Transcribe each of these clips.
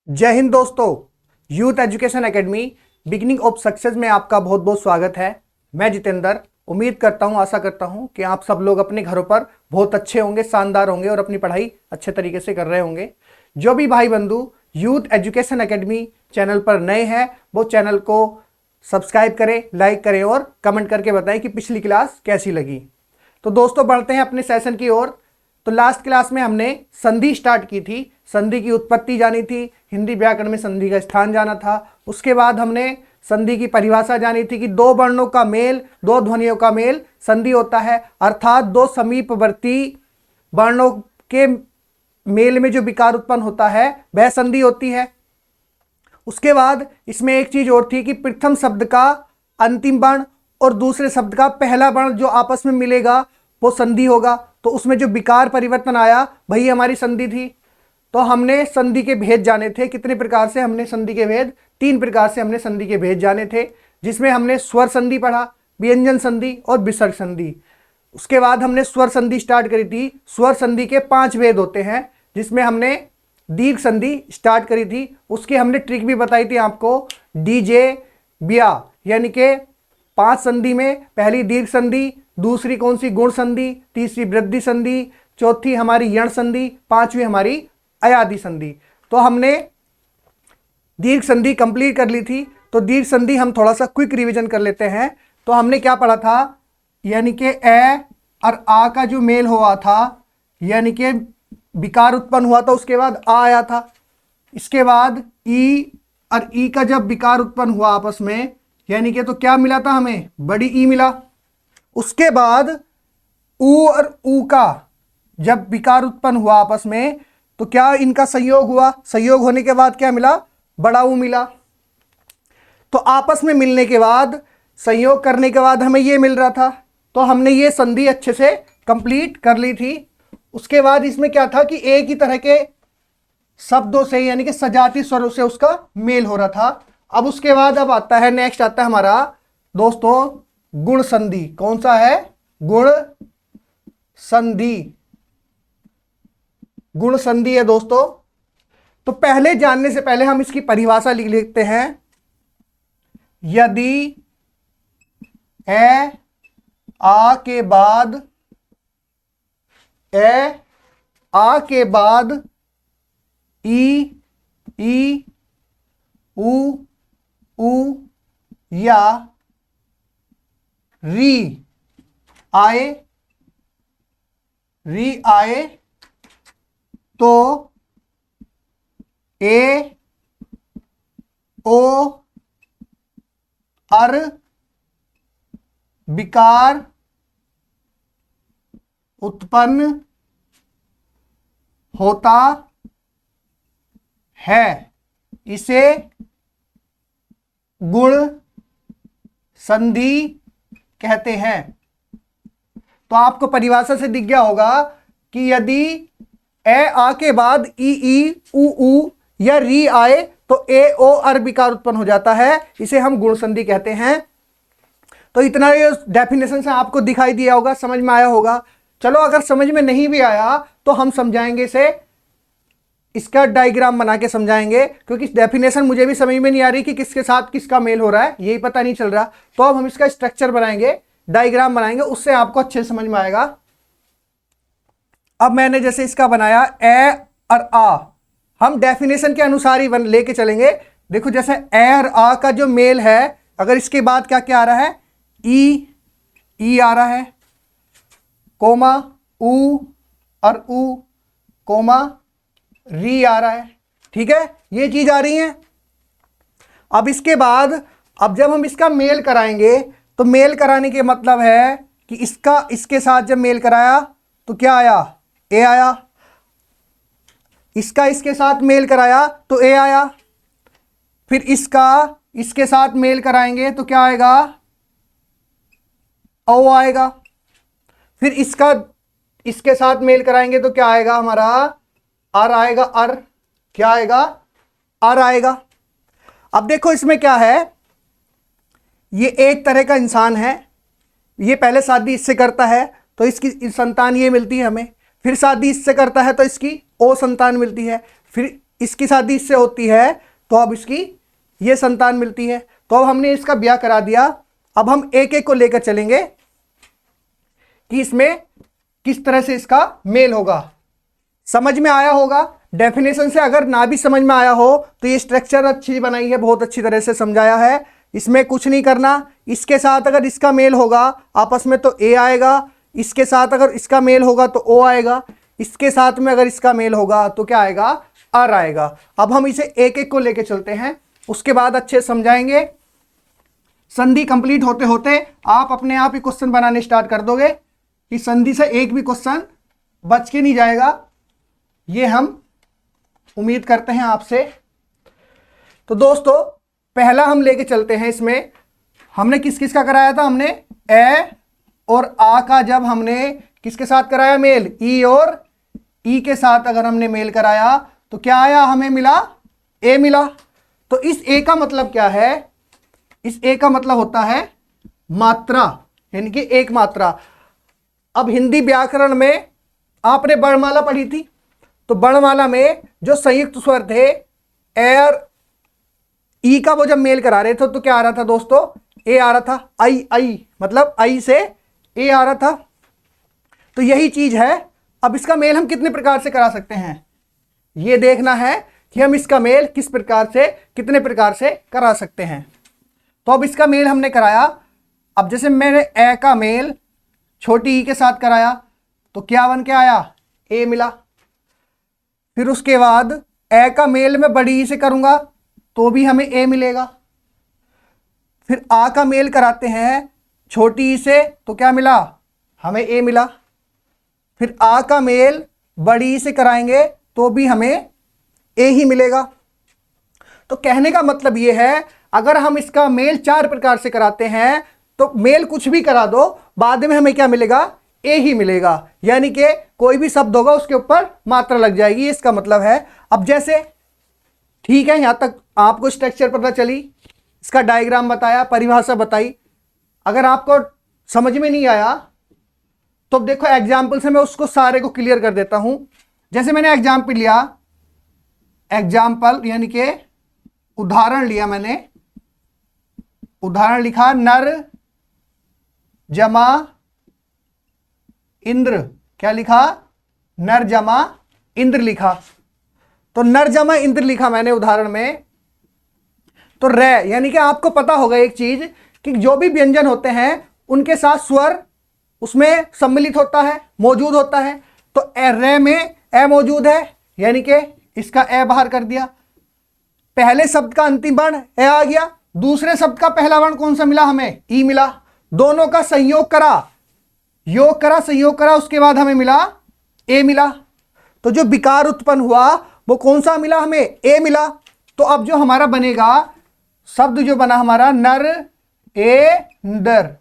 जय हिंद दोस्तों। Youth education academy beginning of success में आपका बहुत बहुत स्वागत है। मैं जितेंद्र उम्मीद करता हूं, आशा करता हूं कि आप सब लोग अपने घरों पर बहुत अच्छे होंगे, शानदार होंगे और अपनी पढ़ाई अच्छे तरीके से कर रहे होंगे। जो भी भाई बंधु यूथ एजुकेशन एकेडमी चैनल पर नए हैं वो चैनल को सब्सक्राइब करें, लाइक करें और कमेंट करके बताएं कि पिछली क्लास कैसी लगी। तो दोस्तों बढ़ते हैं अपने सेशन की ओर। तो लास्ट क्लास में हमने संधि स्टार्ट की थी, संधि की उत्पत्ति जानी थी, हिंदी व्याकरण में संधि का स्थान जाना था। उसके बाद हमने संधि की परिभाषा जानी थी कि दो वर्णों का मेल, दो ध्वनियों का मेल संधि होता है, अर्थात दो समीपवर्ती वर्णों के मेल में जो विकार उत्पन्न होता है वह संधि होती है। उसके बाद इसमें एक चीज और थी कि प्रथम शब्द का अंतिम वर्ण और दूसरे शब्द का पहला वर्ण जो आपस में मिलेगा वो संधि होगा। तो उसमें जो विकार परिवर्तन आया वही हमारी संधि थी। तो हमने संधि के भेद जाने थे। कितने प्रकार से हमने संधि के भेद? 3 प्रकार से हमने संधि के भेद जाने थे, जिसमें हमने स्वर संधि पढ़ा, व्यंजन संधि और विसर्ग संधि। उसके बाद हमने स्वर संधि स्टार्ट करी थी। स्वर संधि के 5 भेद होते हैं, जिसमें हमने दीर्घ संधि स्टार्ट करी थी। उसकी हमने ट्रिक भी बताई थी आपको, डीजे बिया, यानी कि 5 संधि में पहली दीर्घ संधि, दूसरी कौन सी? गुण संधि, तीसरी वृद्धि संधि, चौथी हमारी यण संधि, पांचवी हमारी अयादि संधि। तो हमने दीर्घ संधि कंप्लीट कर ली थी। तो दीर्घ संधि हम थोड़ा सा क्विक रिवीजन कर लेते हैं। तो हमने क्या पढ़ा था? यानी कि ए और आ का जो मेल हुआ था, यानी कि विकार उत्पन्न हुआ था, उसके बाद आ आया था। इसके बाद ई और ई का जब विकार उत्पन्न हुआ आपस में, यानी कि तो क्या मिला था हमें? बड़ी ई मिला। उसके बाद ऊ और ऊ का जब विकार उत्पन्न हुआ आपस में, तो क्या इनका संयोग हुआ? संयोग होने के बाद क्या मिला? बड़ा ऊ मिला। तो आपस में मिलने के बाद, संयोग करने के बाद हमें ये मिल रहा था। तो हमने ये संधि अच्छे से कंप्लीट कर ली थी। उसके बाद इसमें क्या था कि एक ही तरह के शब्दों से, यानी कि सजातीय स्वरों से उसका मेल हो रहा था। अब उसके बाद अब आता है, नेक्स्ट आता है हमारा दोस्तों गुण संधि। कौन सा है? गुण संधि। गुण संधि है दोस्तों। तो पहले जानने से पहले हम इसकी परिभाषा लिख लेते हैं। यदि ए आ के बाद, ए आ के बाद ई उ या री आए तो ए ओ अर विकार उत्पन्न होता है। इसे गुण संधि कहते हैं। तो आपको परिभाषा से दिख गया होगा कि यदि ए आ के बाद ई उ या री आए तो ए ओ अर विकार उत्पन्न हो जाता है। इसे हम गुण संधि कहते हैं। तो इतना ये डेफिनेशन से आपको दिखाई दिया होगा, समझ में आया होगा। चलो अगर समझ में नहीं भी आया तो हम समझाएंगे इसे, इसका डायग्राम बना के समझाएंगे, क्योंकि डेफिनेशन मुझे भी समझ में नहीं आ रही कि किसके साथ किसका मेल हो रहा है, यही पता नहीं चल रहा। तो अब हम इसका स्ट्रक्चर बनाएंगे, डायग्राम बनाएंगे, उससे आपको अच्छे से समझ में आएगा। अब मैंने जैसे इसका बनाया ए और आ, हम डेफिनेशन के अनुसार ही लेके चलेंगे। देखो जैसे ए और आ का जो मेल है, अगर इसके बाद क्या क्या आ रहा है? ई आ रहा है, कोमा ऊ और ऊ, कोमा री आ रहा है। ठीक है, ये चीज आ रही है। अब इसके बाद, अब जब हम इसका मेल कराएंगे, तो मेल कराने के मतलब है कि इसका इसके साथ जब मेल कराया तो क्या आया? ए आया। इसका इसके साथ मेल कराया तो ए आया। फिर इसका इसके साथ मेल कराएंगे तो क्या आएगा? ओ आएगा। फिर इसका इसके साथ मेल कराएंगे तो क्या आएगा हमारा? आर आएगा। अर क्या आएगा? आर आएगा। अब देखो इसमें क्या है, ये एक तरह का इंसान है, ये पहले शादी इससे करता है तो इसकी संतान ये मिलती है हमें, फिर शादी इससे करता है तो इसकी ओ संतान मिलती है, फिर इसकी शादी इससे होती है तो अब इसकी ये संतान मिलती है। तो अब हमने इसका ब्याह करा दिया। अब हम एक एक को लेकर चलेंगे कि इसमें किस तरह से इसका मेल होगा। समझ में आया होगा डेफिनेशन से। अगर ना भी समझ में आया हो तो ये स्ट्रक्चर अच्छी बनाई है, बहुत अच्छी तरह से समझाया है। इसमें कुछ नहीं करना। इसके साथ अगर इसका मेल होगा आपस में तो ए आएगा, इसके साथ अगर इसका मेल होगा तो ओ आएगा, इसके साथ में अगर इसका मेल होगा तो क्या आएगा, आर आएगा। अब हम इसे एक एक को लेके चलते हैं, उसके बाद अच्छे समझाएंगे। संधि कंप्लीट होते होते आप अपने आप ही क्वेश्चन बनाने स्टार्ट कर दोगे कि संधि से एक भी क्वेश्चन बच के नहीं जाएगा, ये हम उम्मीद करते हैं आपसे। तो दोस्तों पहला हम लेके चलते हैं। इसमें हमने किस किस का कराया था, हमने ए और आ का जब हमने किसके साथ कराया मेल, ई और ई के साथ अगर हमने मेल कराया तो क्या आया, हमें मिला ए मिला। तो इस ए का मतलब क्या है, इस ए का मतलब होता है मात्रा, यानी कि एक मात्रा। अब हिंदी व्याकरण में आपने वर्णमाला पढ़ी थी, तो वर्णमाला में जो संयुक्त स्वर थे ए और ई का वो जब मेल करा रहे थे तो क्या आ रहा था दोस्तों, ए आ रहा था। आई आई मतलब आई से ए आ रहा था। तो यही चीज है। अब इसका मेल हम कितने प्रकार से करा सकते हैं, ये देखना है कि हम इसका मेल किस प्रकार से, कितने प्रकार से करा सकते हैं। तो अब इसका मेल हमने कराया। अब जैसे मैंने ए का मेल छोटी ई के साथ कराया तो क्या बन के आया, ए मिला। फिर उसके बाद ए का मेल मैं बड़ी ई से करूंगा तो भी हमें ए मिलेगा। फिर आ का मेल कराते हैं छोटी ई से तो क्या मिला, हमें ए मिला। फिर आ का मेल बड़ी ई से कराएंगे तो भी हमें ए ही मिलेगा। तो कहने का मतलब ये है, अगर हम इसका मेल 4 प्रकार से कराते हैं तो मेल कुछ भी करा दो, बाद में हमें क्या मिलेगा, ए ही मिलेगा। यानी कि कोई भी शब्द होगा उसके ऊपर मात्रा लग जाएगी, इसका मतलब है। अब जैसे ठीक है, यहां तक आपको स्ट्रक्चर पता चली, इसका डायग्राम बताया, परिभाषा बताई। अगर आपको समझ में नहीं आया तो देखो एग्जाम्पल से मैं उसको सारे को क्लियर कर देता हूं। जैसे मैंने एग्जाम्पल लिया, एग्जाम्पल यानी कि उदाहरण लिया मैंने, उदाहरण लिखा नर जमा इंद्र। क्या लिखा, नर जमा इंद्र लिखा। तो नर जमा इंद्र लिखा मैंने उदाहरण में। तो रे यानी कि आपको पता होगा एक चीज कि जो भी व्यंजन होते हैं उनके साथ स्वर उसमें सम्मिलित होता है, मौजूद होता है। तो ए रे में ए मौजूद है, यानी कि इसका ए बाहर कर दिया। पहले शब्द का अंतिम वर्ण ए आ गया, दूसरे शब्द का पहला वर्ण कौन सा मिला, हमें ई मिला। दोनों का संयोग करा, योग करा, संयोग करा, उसके बाद हमें मिला ए मिला। तो जो विकार उत्पन्न हुआ वो कौन सा मिला, हमें ए मिला। तो अब जो हमारा बनेगा शब्द, जो बना हमारा नर ए दर,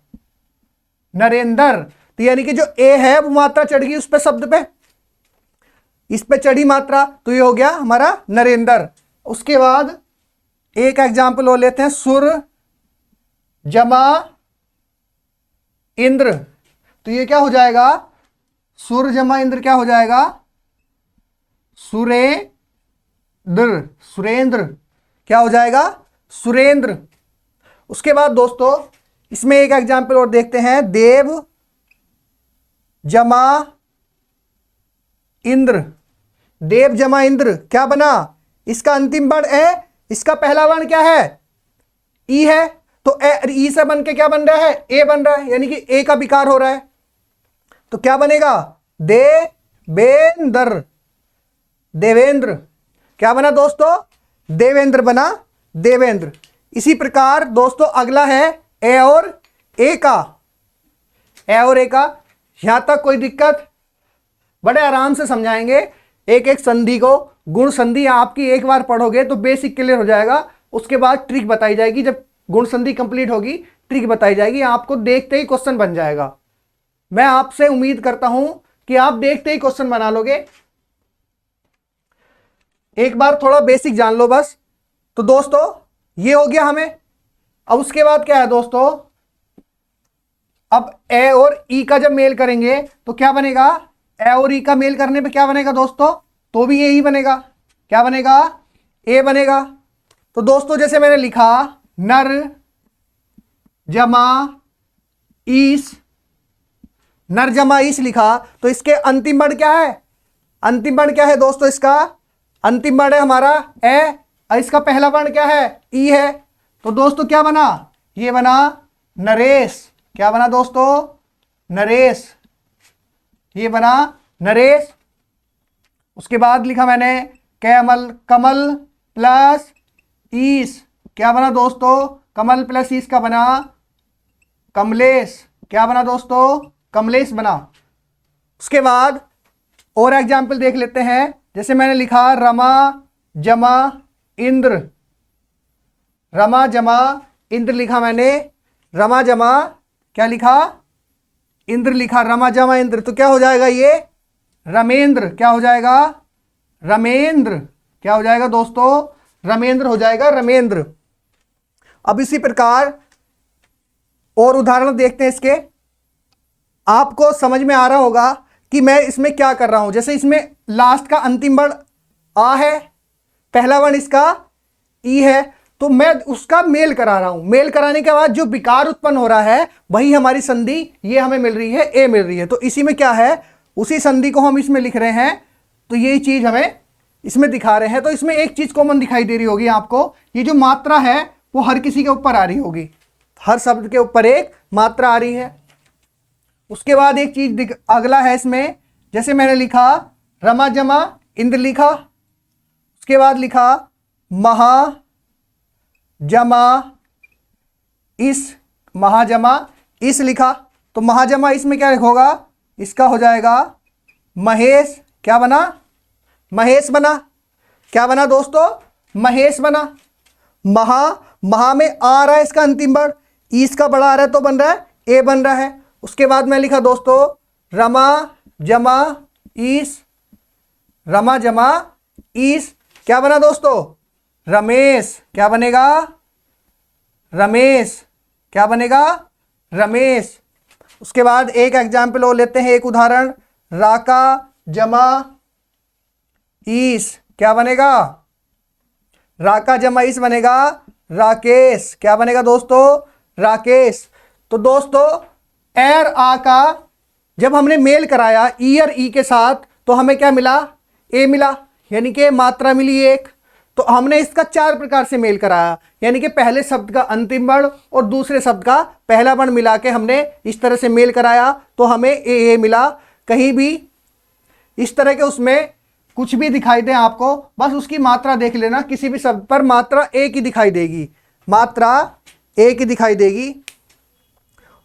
नरेंद्र। तो यानी कि जो ए है वो मात्रा चढ़ गई उस पे, शब्द पे, इस पे चढ़ी मात्रा, तो ये हो गया हमारा नरेंद्र। उसके बाद एक एग्जाम्पल और लेते हैं, सुर जमा इंद्र। तो ये क्या हो जाएगा, सुर जमा इंद्र क्या हो जाएगा, सुरेंद्र। सुरेंद्र क्या हो जाएगा, सुरेंद्र। उसके बाद दोस्तों इसमें एक एग्जाम्पल और देखते हैं, देव जमा इंद्र। देव जमा इंद्र क्या बना, इसका अंतिम वर्ण ए, इसका पहला वर्ण क्या है, ई है। तो ई से बन के क्या बन रहा है, ए बन रहा है, यानी कि ए का विकार हो रहा है। तो क्या बनेगा, देवेंद्र। देवेंद्र क्या बना दोस्तों, देवेंद्र बना, देवेंद्र। इसी प्रकार दोस्तों अगला है ए और ए का। ए और ए का, यहां तक कोई दिक्कत, बड़े आराम से समझाएंगे एक एक संधि को। गुण संधि आपकी एक बार पढ़ोगे तो बेसिक क्लियर हो जाएगा, उसके बाद ट्रिक बताई जाएगी। जब गुण संधि कंप्लीट होगी ट्रिक बताई जाएगी, आपको देखते ही क्वेश्चन बन जाएगा। मैं आपसे उम्मीद करता हूं कि आप देखते ही क्वेश्चन बना लोगे। एक बार थोड़ा बेसिक जान लो बस। तो दोस्तों ये हो गया हमें। अब उसके बाद क्या है दोस्तों, अब ए और ई का जब मेल करेंगे तो क्या बनेगा, ए और ई का मेल करने पे क्या बनेगा दोस्तों, तो भी यही बनेगा। क्या बनेगा, ए बनेगा। तो दोस्तों जैसे मैंने लिखा नर जमा ईस, नर जमा ईस लिखा, तो इसके अंतिम वर्ण क्या है, अंतिम वर्ण क्या है दोस्तों, इसका अंतिम वर्ण है हमारा ए, और इसका पहला वर्ण क्या है, ई है। तो दोस्तों क्या बना, ये बना नरेश। क्या बना दोस्तों, नरेश, ये बना नरेश। उसके बाद लिखा मैंने कमल, कमल प्लस ईस, क्या बना दोस्तों, कमल प्लस ईस का बना कमलेश। क्या बना दोस्तों, कमलेश बना। उसके बाद और एग्जाम्पल देख लेते हैं। जैसे मैंने लिखा रमा जमा इंद्र, रमा जमा इंद्र लिखा मैंने, रमा जमा क्या लिखा, इंद्र लिखा, रमा जमा इंद्र, तो क्या हो जाएगा ये रमेंद्र। क्या हो जाएगा, रमेंद्र। क्या हो जाएगा दोस्तों, रमेंद्र हो जाएगा, रमेंद्र। अब इसी प्रकार और उदाहरण देखते हैं इसके। आपको समझ में आ रहा होगा कि मैं इसमें क्या कर रहा हूं। जैसे इसमें लास्ट का अंतिम वर्ण आ है, पहला वर्ण इसका ई है, तो मैं उसका मेल करा रहा हूं। मेल कराने के बाद जो विकार उत्पन्न हो रहा है वही हमारी संधि ये हमें मिल रही है, ए मिल रही है। तो इसी में क्या है, उसी संधि को हम इसमें लिख रहे हैं, तो यही चीज हमें इसमें दिखा रहे हैं। तो इसमें एक चीज कॉमन दिखाई दे रही होगी आपको, ये जो मात्रा है वो हर किसी के ऊपर आ रही होगी, हर शब्द के ऊपर एक मात्रा आ रही है। उसके बाद एक चीज अगला है इसमें, जैसे मैंने लिखा रमा जमा इंद्र लिखा, उसके बाद लिखा महा जमा इस, महाजमा इस लिखा, तो महाजमा इसमें क्या लिखोगा, इसका हो जाएगा महेश। क्या बना, महेश बना। क्या बना दोस्तों, महेश बना। महा, महा में आ रहा है इसका अंतिम वर्ण, ईस का बड़ा आ रहा है तो बन रहा है ए बन रहा है। उसके बाद मैं लिखा दोस्तों रमा जमा ईस, रमा जमा ईस, क्या बना दोस्तों, रमेश। क्या बनेगा, रमेश। क्या बनेगा, रमेश। उसके बाद एक एग्जाम्पल और लेते हैं, एक उदाहरण, राका जमा ईस, क्या बनेगा, राका जमा ईस बनेगा राकेश। क्या बनेगा दोस्तों, राकेश। तो दोस्तों एर आ का जब हमने मेल कराया ई और ई के साथ, तो हमें क्या मिला, ए मिला, यानी कि मात्रा मिली एक। तो हमने इसका 4 प्रकार से मेल कराया, यानी कि पहले शब्द का अंतिम वर्ण और दूसरे शब्द का पहला वर्ण मिला के हमने इस तरह से मेल कराया, तो हमें ए मिला। कहीं भी इस तरह के उसमें कुछ भी दिखाई दे आपको, बस उसकी मात्रा देख लेना, किसी भी शब्द पर मात्रा एक ही दिखाई देगी, मात्रा एक ही दिखाई देगी।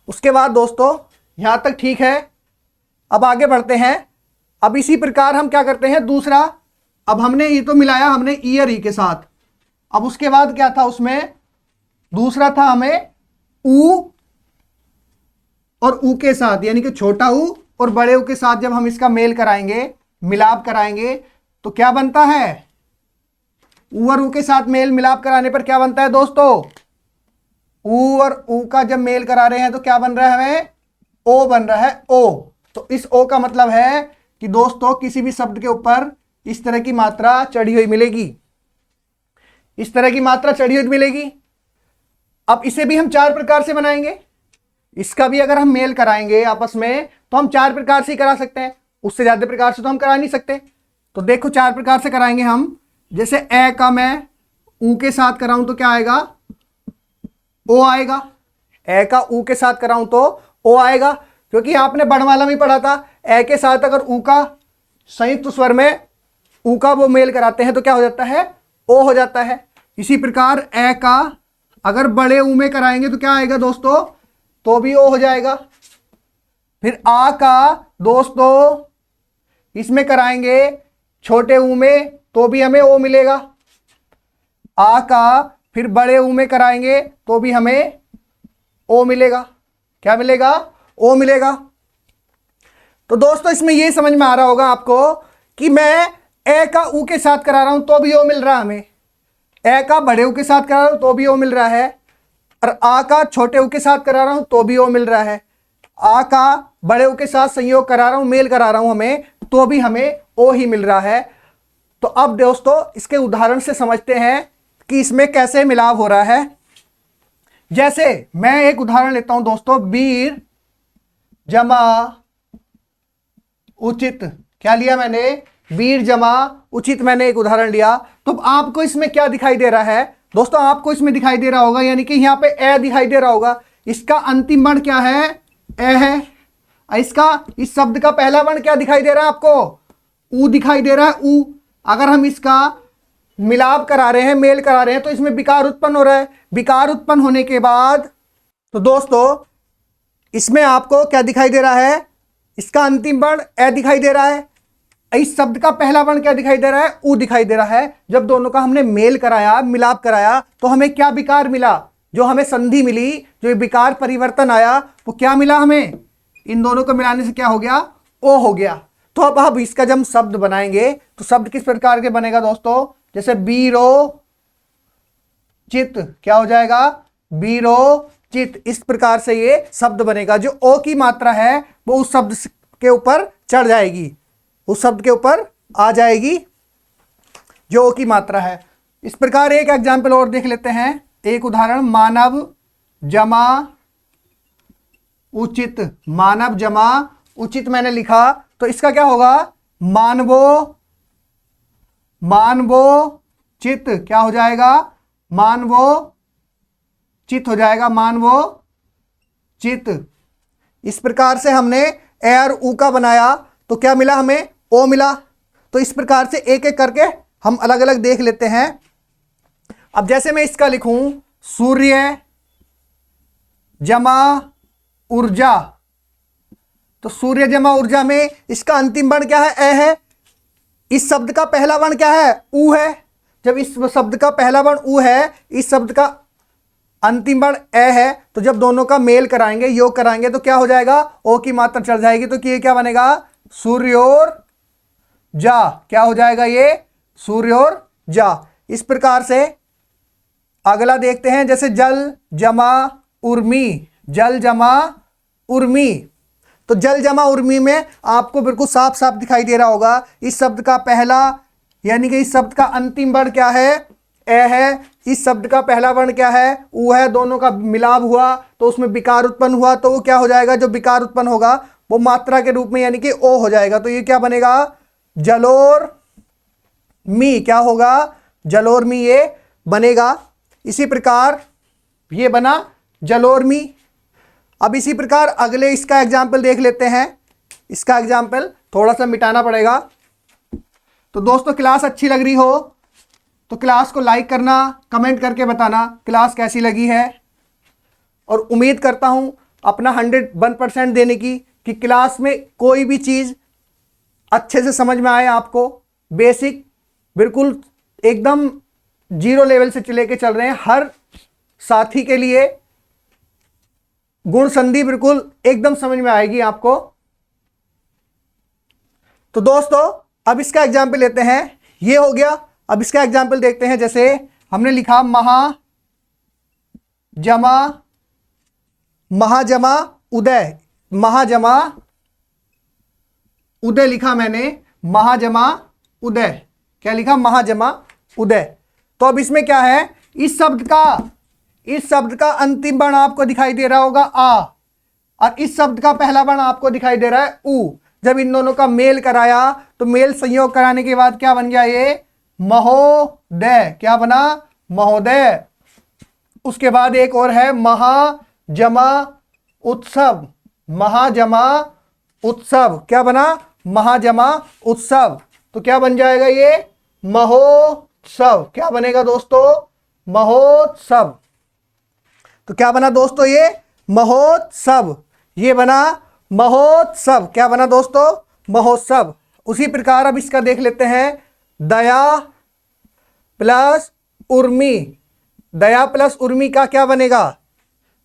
उसके बाद दोस्तों यहां तक ठीक है। अब आगे बढ़ते हैं। अब इसी प्रकार हम क्या करते हैं दूसरा, अब हमने ये तो मिलाया हमने ई और ई के साथ, अब उसके बाद क्या था उसमें, दूसरा था हमें ऊ और ऊ के साथ, यानी कि छोटा ऊ और बड़े ऊ के साथ जब हम इसका मेल कराएंगे, मिलाप कराएंगे, तो क्या बनता है, ऊ और ऊ के साथ मेल मिलाप कराने पर क्या बनता है दोस्तों, ऊ और ऊ का जब मेल करा रहे हैं तो क्या बन रहा है हमें, ओ बन रहा है, ओ। तो इस ओ का मतलब है कि दोस्तों किसी भी शब्द के ऊपर इस तरह की मात्रा चढ़ी हुई मिलेगी, इस तरह की मात्रा चढ़ी हुई मिलेगी। अब इसे भी हम 4 प्रकार से बनाएंगे, इसका भी अगर हम मेल कराएंगे आपस में तो हम 4 प्रकार से ही करा सकते हैं, उससे ज्यादा प्रकार से तो हम करा नहीं सकते। तो देखो 4 प्रकार से कराएंगे हम। जैसे ए का मैं ऊ के साथ कराऊं तो क्या आएगा, ओ आएगा। ए का ऊ के साथ कराऊं तो ओ आएगा, क्योंकि आपने वर्णमाला में पढ़ा था ए के साथ अगर ऊ का संयुक्त स्वर में ऊ का वो मेल कराते हैं तो क्या हो जाता है, ओ हो जाता है। इसी प्रकार ए का अगर बड़े ऊ में कराएंगे तो क्या आएगा दोस्तों, तो भी ओ हो जाएगा। फिर आ का दोस्तों इसमें कराएंगे छोटे ऊ में तो भी हमें ओ मिलेगा। आ का फिर बड़े ऊ में कराएंगे तो भी हमें ओ मिलेगा। क्या मिलेगा, ओ मिलेगा। तो दोस्तों इसमें यह समझ में आ रहा होगा आपको कि मैं ए का ऊ के साथ करा रहा हूं तो भी ओ मिल रहा है हमें, ए का बड़े ऊ के साथ करा रहा हूं तो भी ओ मिल रहा है, और आ का छोटे ऊ के साथ करा रहा हूं तो भी ओ मिल रहा है, आ का बड़े ऊ के साथ संयोग करा रहा हूं, मेल करा रहा हूं हमें, तो भी हमें ओ ही मिल रहा है। तो अब दोस्तों इसके उदाहरण से समझते हैं कि इसमें कैसे मिलाव हो रहा है। जैसे मैं एक उदाहरण लेता हूं दोस्तों, वीर जमा उचित। क्या लिया मैंने? वीर जमा उचित, मैंने एक उदाहरण लिया। तो आपको इसमें क्या दिखाई दे रहा है दोस्तों? आपको इसमें दिखाई दे रहा होगा, यानी कि यहां पे ए दिखाई दे रहा होगा। इसका अंतिम वर्ण क्या है? ए है। इसका इस शब्द का पहला वर्ण क्या दिखाई दे रहा है आपको? ऊ दिखाई दे रहा है, ऊ। अगर हम इसका मिलाप करा रहे हैं, मेल करा रहे हैं, तो इसमें विकार उत्पन्न हो रहा है। विकार उत्पन्न होने के बाद तो दोस्तों इसमें आपको क्या दिखाई दे रहा है? इसका अंतिम वर्ण ए दिखाई दे रहा है। इस शब्द का पहला वर्ण क्या दिखाई दे रहा है? ऊ दिखाई दे रहा है। जब दोनों का हमने मेल कराया, मिलाप कराया, तो हमें क्या विकार मिला? जो हमें संधि मिली, जो विकार परिवर्तन आया, वो क्या मिला हमें? इन दोनों को मिलाने से क्या हो गया? ओ हो गया। तो अब इसका जब हम शब्द बनाएंगे तो शब्द किस प्रकार के बनेगा दोस्तों? जैसे बीरो चित, क्या हो जाएगा? बीरो चित। इस प्रकार से ये शब्द बनेगा। जो ओ की मात्रा है वो उस शब्द के ऊपर चढ़ जाएगी, उस शब्द के ऊपर आ जाएगी जो ओ की मात्रा है। इस प्रकार एक एग्जाम्पल और देख लेते हैं, एक उदाहरण, मानव जमा उचित। मानव जमा उचित मैंने लिखा, तो इसका क्या होगा? मानवो मानवो चित। क्या हो जाएगा? मानवो चित हो जाएगा, मानवो चित। इस प्रकार से हमने ए और ऊ का बनाया, तो क्या मिला हमें? ओ मिला। तो इस प्रकार से एक एक करके हम अलग अलग देख लेते हैं। अब जैसे मैं इसका लिखूं, सूर्य जमा ऊर्जा, तो सूर्य जमा ऊर्जा में इसका अंतिम वर्ण क्या है? ए है। इस शब्द का पहला वर्ण क्या है? ऊ है। जब इस शब्द का पहला वर्ण ऊ है, इस शब्द का अंतिम वर्ण ए है, तो जब दोनों का मेल कराएंगे, योग कराएंगे, तो क्या हो जाएगा? ओ की मात्रा चढ़ जाएगी। तो ये क्या बनेगा? सूर्योर जा। क्या हो जाएगा ये? सूर्योर जा। इस प्रकार से अगला देखते हैं, जैसे जल जमा उर्मी। जल जमा उर्मी, तो जल जमा उर्मी में आपको बिल्कुल साफ साफ दिखाई दे रहा होगा। इस शब्द का पहला, यानी कि इस शब्द का अंतिम वर्ण क्या है? ए है। इस शब्द का पहला वर्ण क्या है? ऊ है। दोनों का मिलाप हुआ तो उसमें विकार उत्पन्न हुआ, तो वो क्या हो जाएगा? जो विकार उत्पन्न होगा वो मात्रा के रूप में, यानी कि ओ हो जाएगा। तो ये क्या बनेगा? जलोर मी। क्या होगा? जलोर मी ये बनेगा। इसी प्रकार ये बना जलोर मी। अब इसी प्रकार अगले इसका एग्जाम्पल देख लेते हैं। इसका एग्जाम्पल थोड़ा सा मिटाना पड़ेगा। तो दोस्तों क्लास अच्छी लग रही हो तो क्लास को लाइक करना, कमेंट करके बताना क्लास कैसी लगी है। और उम्मीद करता हूं अपना 101% देने की, कि क्लास में कोई भी चीज़ अच्छे से समझ में आए आपको। बेसिक बिल्कुल एकदम जीरो लेवल से लेके चल रहे हैं हर साथी के लिए। गुण संधि बिल्कुल एकदम समझ में आएगी आपको। तो दोस्तों अब इसका एग्जाम्पल लेते हैं। ये हो गया। अब इसका एग्जाम्पल देखते हैं। जैसे हमने लिखा महाजमा उदय। महाजमा उदय लिखा मैंने, महाजमा उदय। क्या लिखा? महाजमा उदय। तो अब इसमें क्या है? इस शब्द का अंतिम वर्ण आपको दिखाई दे रहा होगा आ, और इस शब्द का पहला वर्ण आपको दिखाई दे रहा है ऊ। जब इन दोनों का मेल कराया तो मेल संयोग कराने के बाद क्या बन गया? ये महोदय। क्या बना? महोदय। उसके बाद एक और है महाजमा उत्सव। महाजमा उत्सव। क्या बना? महाजमा उत्सव। तो क्या बन जाएगा? ये महोत्सव। क्या बनेगा दोस्तों? महोत्सव। तो क्या बना दोस्तों? ये महोत्सव। ये बना महोत्सव। क्या बना दोस्तों? महोत्सव। उसी प्रकार अब इसका देख लेते हैं, दया प्लस उर्मी। दया प्लस उर्मी का क्या बनेगा?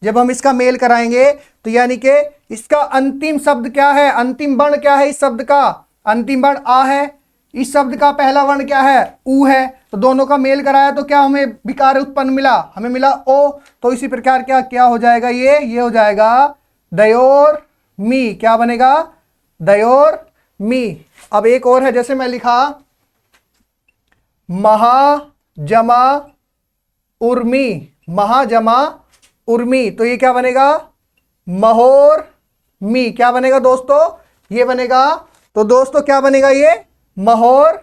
जब हम इसका मेल कराएंगे तो यानी कि इसका अंतिम शब्द क्या है? अंतिम वर्ण क्या है? इस शब्द का अंतिम वर्ण आ है। इस शब्द का पहला वर्ण क्या है? ऊ है। तो दोनों का मेल कराया तो क्या हमें विकार उत्पन्न मिला? हमें मिला ओ। तो इसी प्रकार क्या क्या हो जाएगा? ये हो जाएगा दयोर मी। क्या बनेगा? दयोर मी। अब एक और है, जैसे मैं लिखा महा जमा उर्मी, महा जमा उर्मी, तो ये क्या बनेगा, महोर मी। क्या बनेगा दोस्तों, ये बनेगा। तो दोस्तों क्या बनेगा, ये महोर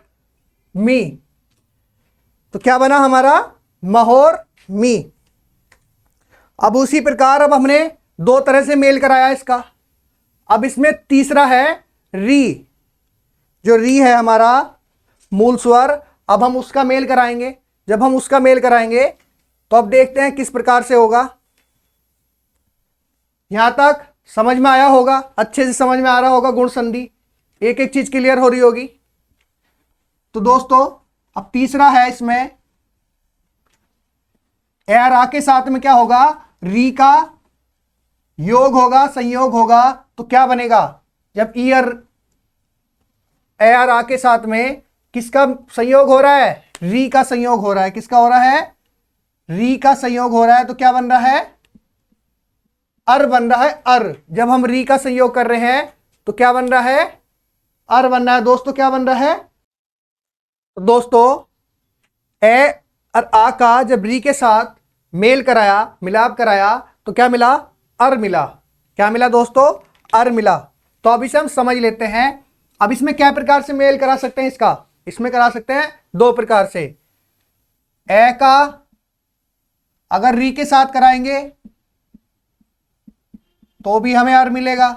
मी। तो क्या बना हमारा, महोर मी। अब उसी प्रकार अब हमने दो तरह से मेल कराया इसका। अब इसमें तीसरा है री, जो री है हमारा मूल स्वर, अब हम उसका मेल कराएंगे। जब हम उसका मेल कराएंगे तो अब देखते हैं किस प्रकार से होगा। यहां तक समझ में आया होगा, अच्छे से समझ में आ रहा होगा, गुण संधि एक एक चीज क्लियर हो रही होगी। तो दोस्तों अब तीसरा है, इसमें ए रा के साथ में क्या होगा, री का योग होगा, संयोग होगा। तो क्या बनेगा, जब ई और ए आर आ के साथ में किसका संयोग हो रहा है, री का संयोग हो रहा है। किसका हो रहा है, री का संयोग हो रहा है। तो क्या बन रहा है, अर बन रहा है, अर। जब हम री का संयोग कर रहे हैं तो क्या बन रहा है, अर बन रहा है। दोस्तों क्या बन रहा है, तो दोस्तों ए और आ का जब री के साथ मेल कराया, मिलाप कराया, तो क्या मिला, अर मिला। क्या मिला दोस्तों, अर मिला। तो अब इसे हम समझ लेते हैं। अब इसमें क्या प्रकार से मेल करा सकते हैं इसका, इसमें करा सकते हैं दो प्रकार से। ए का अगर री के साथ कराएंगे तो भी हमें अर मिलेगा।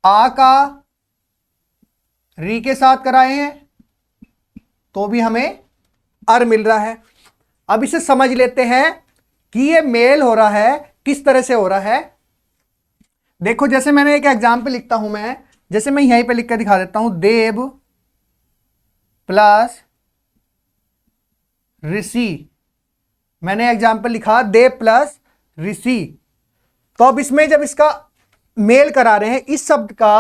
आ का री के साथ कराए हैं तो भी हमें अर मिल रहा है। अब इसे समझ लेते हैं कि ये मेल हो रहा है किस तरह से हो रहा है। देखो जैसे मैंने एक एग्जाम्पल लिखता हूं मैं, जैसे मैं यहीं पे लिख कर दिखा देता हूं, देव प्लस ऋषि। मैंने एग्जाम्पल लिखा देव प्लस ऋषि। तो अब इसमें जब इसका मेल करा रहे हैं, इस शब्द का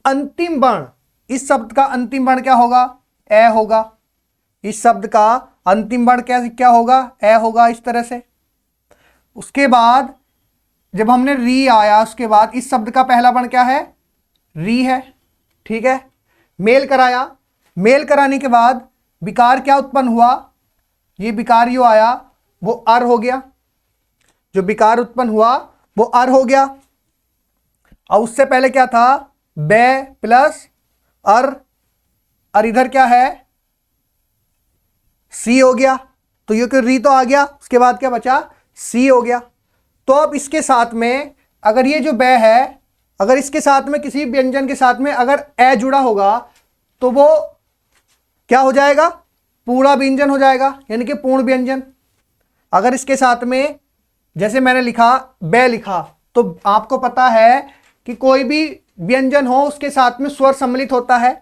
अंतिम वर्ण, इस शब्द का अंतिम वर्ण क्या होगा, ए होगा। इस शब्द का अंतिम वर्ण क्या होगा, ए होगा, इस तरह से। उसके बाद जब हमने री आया, उसके बाद इस शब्द का पहला वर्ण क्या है, री है। ठीक है, मेल कराया, मेल कराने के बाद विकार क्या उत्पन्न हुआ, ये विकार जो आया वो अर हो गया। जो विकार उत्पन्न हुआ वो अर हो गया। और उससे पहले क्या था, बे प्लस अर, और इधर क्या है, सी हो गया। तो ये री तो आ गया, उसके बाद क्या बचा, सी हो गया। तो अब इसके साथ में अगर ये जो बे है, अगर इसके साथ में किसी व्यंजन के साथ में अगर ए जुड़ा होगा तो वो क्या हो जाएगा, पूरा व्यंजन हो जाएगा, यानी कि पूर्ण व्यंजन। अगर इसके साथ में जैसे मैंने लिखा बे लिखा, तो आपको पता है कि कोई भी व्यंजन हो उसके साथ में स्वर सम्मिलित होता है।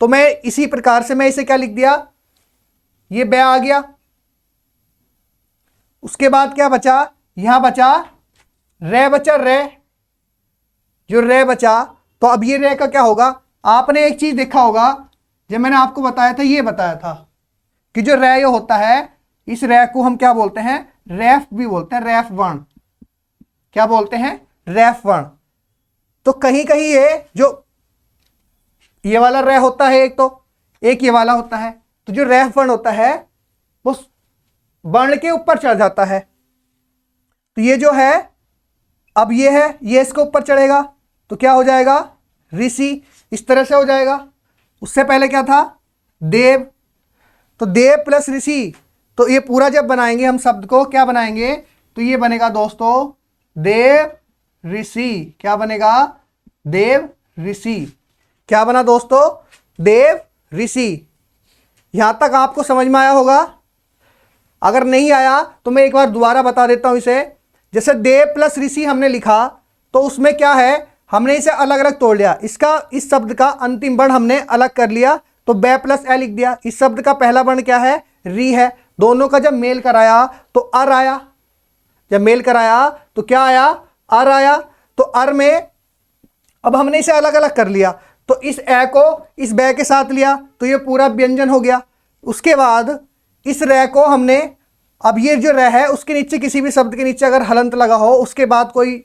तो मैं इसी प्रकार से मैं इसे क्या लिख दिया, ये बे आ गया। उसके बाद क्या बचा, यहां बचा रे, बचा रे, जो रे बचा। तो अब ये रे का क्या होगा, आपने एक चीज देखा होगा, जब मैंने आपको बताया था, ये बताया था कि जो रे होता है, इस रे को हम क्या बोलते हैं, रैफ भी बोलते हैं, रैफ वर्ण। क्या बोलते हैं, रैफ वर्ण। तो कहीं कहीं ये जो ये वाला रे होता है, एक ये वाला होता है, तो जो रैफ वर्ण होता है वो वर्ण के ऊपर चढ़ जाता है। तो ये जो है, अब ये है, ये इसके ऊपर चढ़ेगा तो क्या हो जाएगा, ऋषि, इस तरह से हो जाएगा। उससे पहले क्या था, देव। तो देव प्लस ऋषि, तो ये पूरा जब बनाएंगे हम शब्द को, क्या बनाएंगे, तो ये बनेगा दोस्तों देव ऋषि। क्या बनेगा, देव ऋषि। क्या बना दोस्तों, देव ऋषि। यहां तक आपको समझ में आया होगा। अगर नहीं आया तो मैं एक बार दोबारा बता देता हूं इसे। जैसे देव प्लस ऋषि हमने लिखा, तो उसमें क्या है, हमने इसे अलग अलग तोड़ लिया। इसका, इस शब्द का अंतिम वर्ण हमने अलग कर लिया, तो बे प्लस ए लिख दिया। इस शब्द का पहला वर्ण क्या है, री है। दोनों का जब मेल कराया तो अर आया। जब मेल कराया तो क्या आया, अर आया। तो अर में अब हमने इसे अलग अलग कर लिया, तो इस ए को इस बे के साथ लिया तो ये पूरा व्यंजन हो गया। उसके बाद इस रे को हमने, अब ये जो रे है उसके नीचे, किसी भी शब्द के नीचे अगर हलंत लगा हो, उसके बाद कोई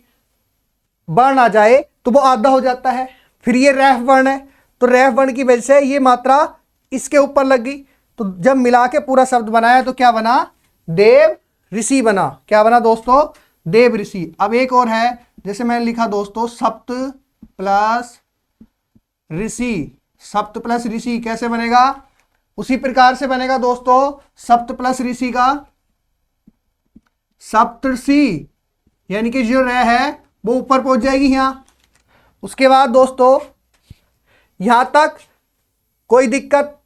वर्ण आ जाए तो वो आधा हो जाता है। फिर ये रैफ वर्ण है, तो रैफ वर्ण की वजह से ये मात्रा इसके ऊपर लग गई, तो जब मिला के पूरा शब्द बनाया तो क्या बना, देव ऋषि बना। क्या बना दोस्तों, देव ऋषि। अब एक और है, जैसे मैंने लिखा दोस्तों सप्त प्लस ऋषि। सप्त प्लस ऋषि कैसे बनेगा, उसी प्रकार से बनेगा दोस्तों, सप्त प्लस ऋषि का सप्तऋषि, यानी कि जो रह है वो ऊपर पहुंच जाएगी यहां। उसके बाद दोस्तों यहां तक कोई दिक्कत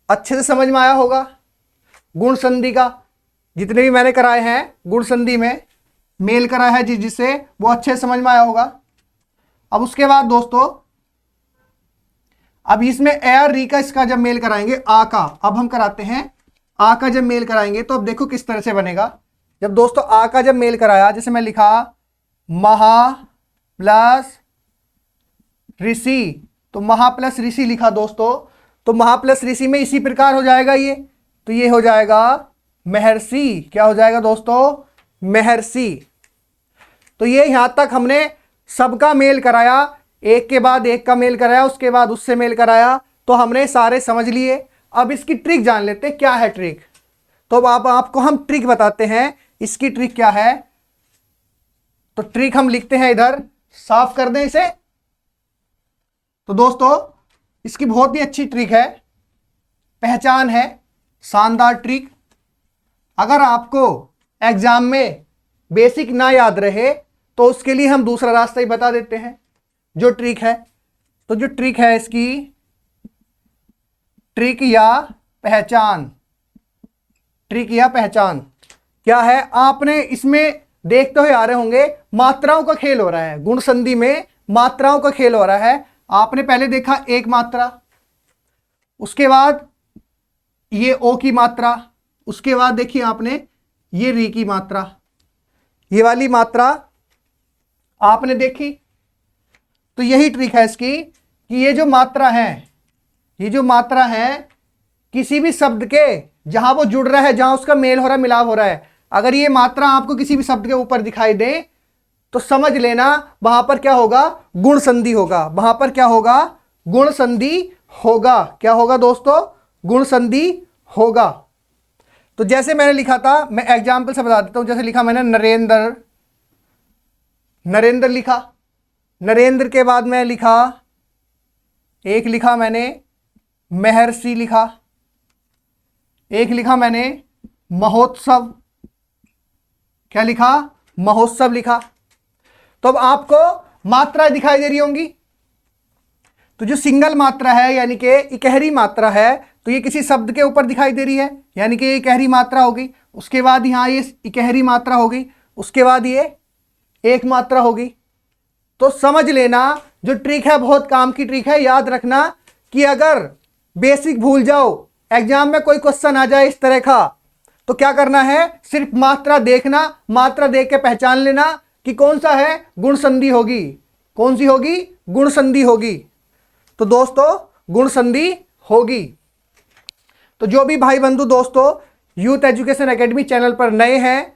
अच्छे से समझ में आया होगा। गुण संधि का जितने भी मैंने कराए हैं गुण संधि में मेल कराया है जिससे वो अच्छे से समझ में आया होगा। अब उसके बाद दोस्तों अब इसमें ए और री का इसका जब मेल कराएंगे आ का, अब हम कराते हैं आ का जब मेल कराएंगे तो अब देखो किस तरह से बनेगा। जब दोस्तों आ का जब मेल कराया, जैसे मैं लिखा महा प्लस ऋषि, तो महा प्लस ऋषि लिखा दोस्तों, तो महा प्लस ऋषि में इसी प्रकार हो जाएगा ये, तो ये हो जाएगा महर्षि। क्या हो जाएगा दोस्तों, महर्षि। तो ये यहां तक हमने सबका मेल कराया, एक के बाद एक का मेल कराया, उसके बाद उससे मेल कराया, तो हमने सारे समझ लिए। अब इसकी ट्रिक जान लेते हैं, क्या है ट्रिक। तो अब आपको हम ट्रिक बताते हैं, इसकी ट्रिक क्या है। तो ट्रिक हम लिखते हैं इधर, साफ कर दें इसे। तो दोस्तों इसकी बहुत ही अच्छी ट्रिक है, पहचान है, शानदार ट्रिक। अगर आपको एग्जाम में बेसिक ना याद रहे तो उसके लिए हम दूसरा रास्ता ही बता देते हैं, जो ट्रिक है। तो जो ट्रिक है इसकी, ट्रिक या पहचान, ट्रिक या पहचान क्या है, आपने इसमें देखते हुए आ रहे होंगे मात्राओं का खेल हो रहा है। गुण संधि में मात्राओं का खेल हो रहा है। आपने पहले देखा एक मात्रा, उसके बाद ये ओ की मात्रा, उसके बाद देखिए आपने ये री की मात्रा, ये वाली मात्रा आपने देखी। तो यही ट्रिक है इसकी कि ये जो मात्रा है, ये जो मात्रा है किसी भी शब्द के जहां वो जुड़ रहा है, जहां उसका मेल हो रहा है, मिलाप हो रहा है, अगर ये मात्रा आपको किसी भी शब्द के ऊपर दिखाई दे तो समझ लेना वहां पर क्या होगा, गुण संधि होगा। वहां पर क्या होगा, गुण संधि होगा। क्या होगा दोस्तों, गुण संधि होगा। तो जैसे मैंने लिखा था, मैं एग्जाम्पल से बता देता हूं। जैसे लिखा मैंने नरेंद्र, नरेंद्र लिखा, नरेंद्र के बाद मैं लिखा, एक लिखा मैंने महर्षि लिखा, एक लिखा मैंने महोत्सव। क्या लिखा, महोत्सव लिखा। तो अब आपको मात्रा दिखाई दे रही होंगी। तो जो सिंगल मात्रा है यानी कि इकहरी मात्रा है, तो ये किसी शब्द के ऊपर दिखाई दे रही है, यानी कि ये इकहरी मात्रा होगी। उसके बाद यहाँ ये इकहरी मात्रा होगी, उसके बाद ये एक मात्रा होगी। तो समझ लेना जो ट्रिक है बहुत काम की ट्रिक है। याद रखना कि अगर बेसिक भूल जाओ, एग्जाम में कोई क्वेश्चन आ जाए इस तरह का, तो क्या करना है, सिर्फ मात्रा देखना, मात्रा देख के पहचान लेना कि कौन सा है, गुण संधि होगी। कौन सी होगी, गुण संधि होगी। तो दोस्तों गुण संधि होगी। तो जो भी भाई बंधु दोस्तों यूथ एजुकेशन एकेडमी चैनल पर नए हैं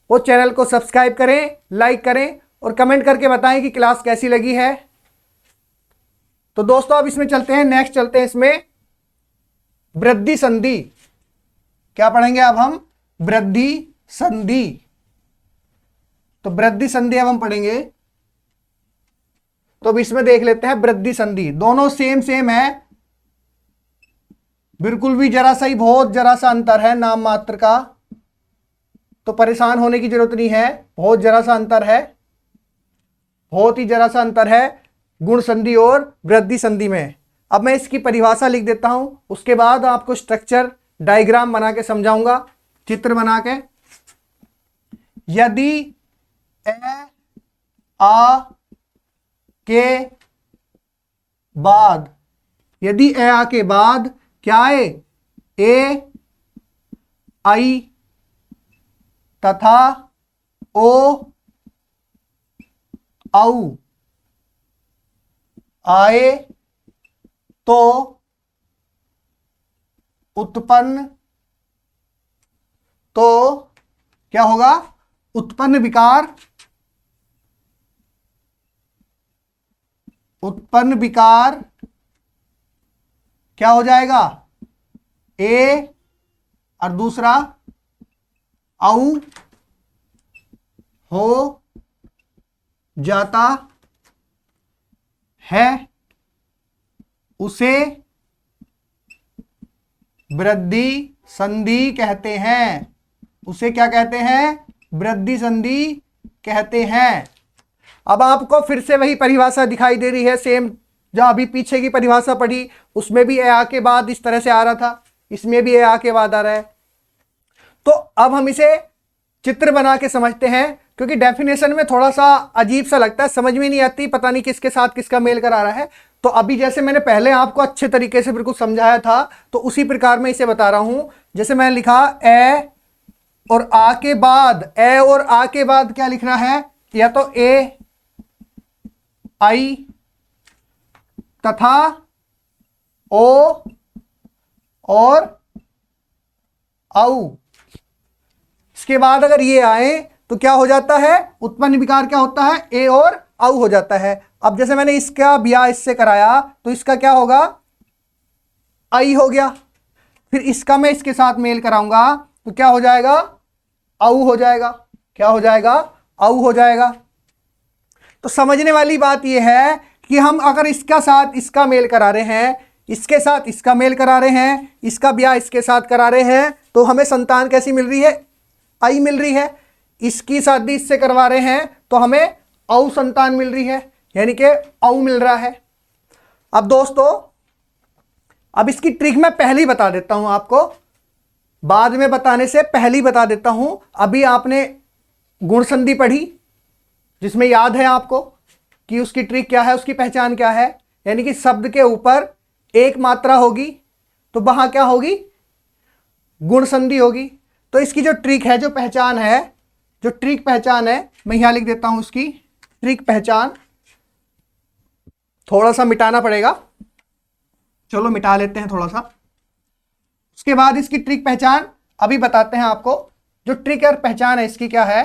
वो चैनल को सब्सक्राइब करें, लाइक करें और कमेंट करके बताएं कि क्लास कैसी लगी है। तो दोस्तों अब इसमें चलते हैं, नेक्स्ट चलते हैं इसमें वृद्धि संधि। क्या पढ़ेंगे अब हम, वृद्धि संधि। तो वृद्धि संधि अब हम पढ़ेंगे। तो अब इसमें देख लेते हैं वृद्धि संधि। दोनों सेम सेम है, बिल्कुल भी जरा सा ही, बहुत जरा सा अंतर है नाम मात्र का, तो परेशान होने की जरूरत नहीं है। बहुत जरा सा अंतर है, बहुत ही जरा सा अंतर है गुण संधि और वृद्धि संधि में। अब मैं इसकी परिभाषा लिख देता हूं, उसके बाद आपको स्ट्रक्चर डायग्राम बना के समझाऊंगा, चित्र बना के। यदि ए आ के बाद, यदि ए आ के बाद क्या है, ए आई तथा ओ औ आए तो उत्पन्न, तो क्या होगा, उत्पन्न विकार, उत्पन्न विकार क्या हो जाएगा, ए और दूसरा औ हो जाता है, उसे वृद्धि संधि कहते हैं। उसे क्या कहते हैं? वृद्धि संधि कहते हैं। अब आपको फिर से वही परिभाषा दिखाई दे रही है, सेम जो अभी पीछे की परिभाषा पढ़ी उसमें भी ए आ के बाद इस तरह से आ रहा था, इसमें भी ए आ के बाद आ रहा है। तो अब हम इसे चित्र बना के समझते हैं, क्योंकि डेफिनेशन में थोड़ा सा अजीब सा लगता है, समझ में नहीं आती, पता नहीं किसके साथ किसका मेल कर आ रहा है। तो अभी जैसे मैंने पहले आपको अच्छे तरीके से बिल्कुल समझाया था, तो उसी प्रकार मैं इसे बता रहा हूं। जैसे मैंने लिखा ए और आ के बाद, ए और आ के बाद क्या लिखना है? या तो ए आई तथा ओ और औ। इसके बाद अगर ये आए तो क्या हो जाता है? उत्पन्न विकार क्या होता है? ए और औ हो जाता है। अब जैसे मैंने इसका ब्याह इससे कराया तो इसका क्या होगा? आई हो गया। फिर इसका मैं इसके साथ मेल कराऊंगा तो क्या हो जाएगा? औ हो जाएगा। क्या हो जाएगा? औ हो जाएगा। तो समझने वाली बात यह है कि हम अगर इसका साथ इसका मेल करा रहे हैं, इसके साथ इसका मेल करा रहे हैं, इसका ब्याह इसके साथ करा रहे हैं, तो हमें संतान कैसी मिल रही है? आई मिल रही है। इसकी शादी इससे करवा रहे हैं तो हमें औ संतान मिल रही है, यानी कि औ मिल रहा है। अब दोस्तों, अब इसकी ट्रिक मैं पहले ही बता देता हूं आपको, बाद में बताने से पहले ही बता देता हूं। अभी आपने गुण संधि पढ़ी, जिसमें याद है आपको कि उसकी ट्रिक क्या है, उसकी पहचान क्या है, यानी कि शब्द के ऊपर एक मात्रा होगी तो वहां क्या होगी? गुण संधि होगी। तो इसकी जो ट्रिक है, जो पहचान है, जो ट्रिक पहचान है, मैं यहां लिख देता हूं उसकी ट्रिक पहचान। थोड़ा सा मिटाना पड़ेगा, चलो मिटा लेते हैं थोड़ा सा। उसके बाद इसकी ट्रिक पहचान अभी बताते हैं आपको। जो ट्रिक और पहचान है इसकी क्या है?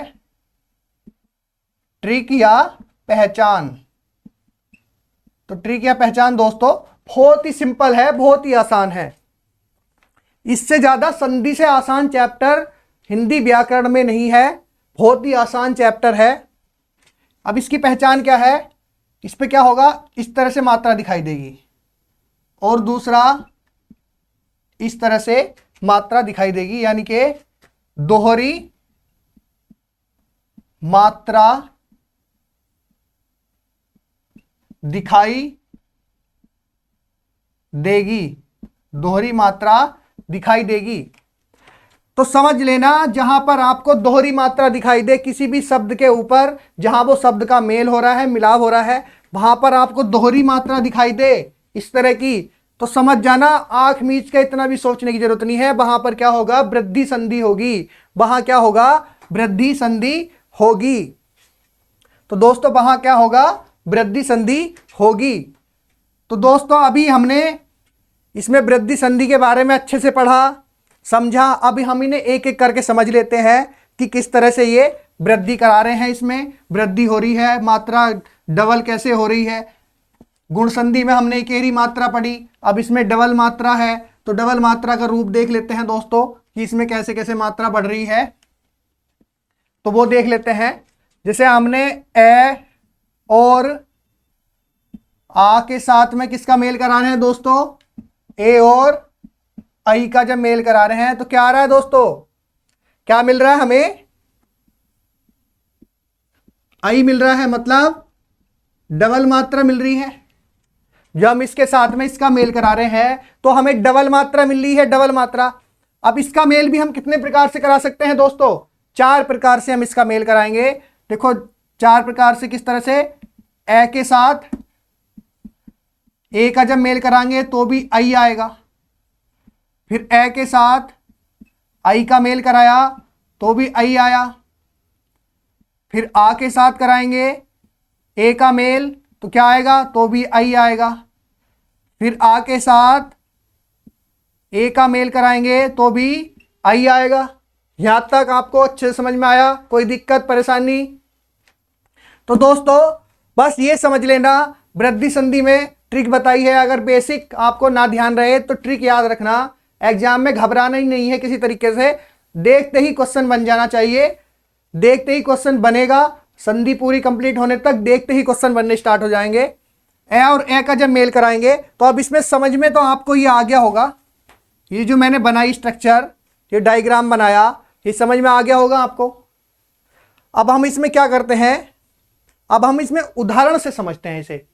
ट्रिक या पहचान। तो ट्रिक या पहचान दोस्तों बहुत ही सिंपल है, बहुत ही आसान है। इससे ज्यादा संधि से आसान चैप्टर हिंदी व्याकरण में नहीं है, बहुत ही आसान चैप्टर है। अब इसकी पहचान क्या है? इस पे क्या होगा? इस तरह से मात्रा दिखाई देगी और दूसरा इस तरह से मात्रा दिखाई देगी, यानी कि दोहरी मात्रा दिखाई देगी। दोहरी मात्रा दिखाई देगी। तो समझ लेना, जहां पर आपको दोहरी मात्रा दिखाई दे किसी भी शब्द के ऊपर, जहां वो शब्द का मेल हो रहा है, मिलाव हो रहा है, वहां पर आपको दोहरी मात्रा दिखाई दे इस तरह की, तो समझ जाना आंख मीच के इतना भी सोचने की जरूरत नहीं है, वहां पर क्या होगा? वृद्धि संधि होगी। वहां क्या होगा? वृद्धि संधि होगी। तो दोस्तों वहां क्या होगा? वृद्धि संधि होगी। तो दोस्तों अभी हमने इसमें वृद्धि संधि के बारे में अच्छे से पढ़ा, समझा। अभी हम इन्हें एक एक करके समझ लेते हैं कि किस तरह से ये वृद्धि करा रहे हैं, इसमें वृद्धि हो रही है, मात्रा डबल कैसे हो रही है। गुण संधि में हमने इकेरी मात्रा पढ़ी, अब इसमें डबल मात्रा है, तो डबल मात्रा का रूप देख लेते हैं दोस्तों कि इसमें कैसे कैसे मात्रा बढ़ रही है। तो वो देख लेते हैं। जैसे हमने ए और आ के साथ में किसका मेल करा रहे हैं दोस्तों? ए और आई का जब मेल करा रहे हैं तो क्या आ रहा है दोस्तों? क्या मिल रहा है हमें? आई मिल रहा है, मतलब डबल मात्रा मिल रही है। जब हम इसके साथ में इसका मेल करा रहे हैं तो हमें डबल मात्रा मिल रही है, डबल मात्रा। अब इसका मेल भी हम कितने प्रकार से करा सकते हैं दोस्तों? 4 प्रकार से हम इसका मेल कराएंगे। देखो 4 प्रकार से, किस तरह से? ए के साथ ए का जब मेल कराएंगे तो भी आई आएगा, फिर ए के साथ आई का मेल कराया तो भी आई आया, फिर आ के साथ कराएंगे ए का मेल तो क्या आएगा? तो भी आई आएगा, फिर आ के साथ ए का मेल कराएंगे तो भी आई आएगा। यहां तक आपको अच्छे से समझ में आया? कोई दिक्कत परेशानी? तो दोस्तों बस ये समझ लेना, वृद्धि संधि में ट्रिक बताई है। अगर बेसिक आपको ना ध्यान रहे तो ट्रिक याद रखना एग्जाम में घबराना ही नहीं है किसी तरीके से, देखते ही क्वेश्चन बन जाना चाहिए, देखते ही क्वेश्चन बनेगा, संधि पूरी कंप्लीट होने तक देखते ही क्वेश्चन बनने स्टार्ट हो जाएंगे। ए और ए का जब मेल कराएंगे तो अब इसमें समझ में तो आपको ये आ गया होगा, ये जो मैंने बनाई स्ट्रक्चर, ये डायग्राम बनाया, ये समझ में आ गया होगा आपको। अब हम इसमें क्या करते हैं, अब हम इसमें उदाहरण से समझते हैं इसे।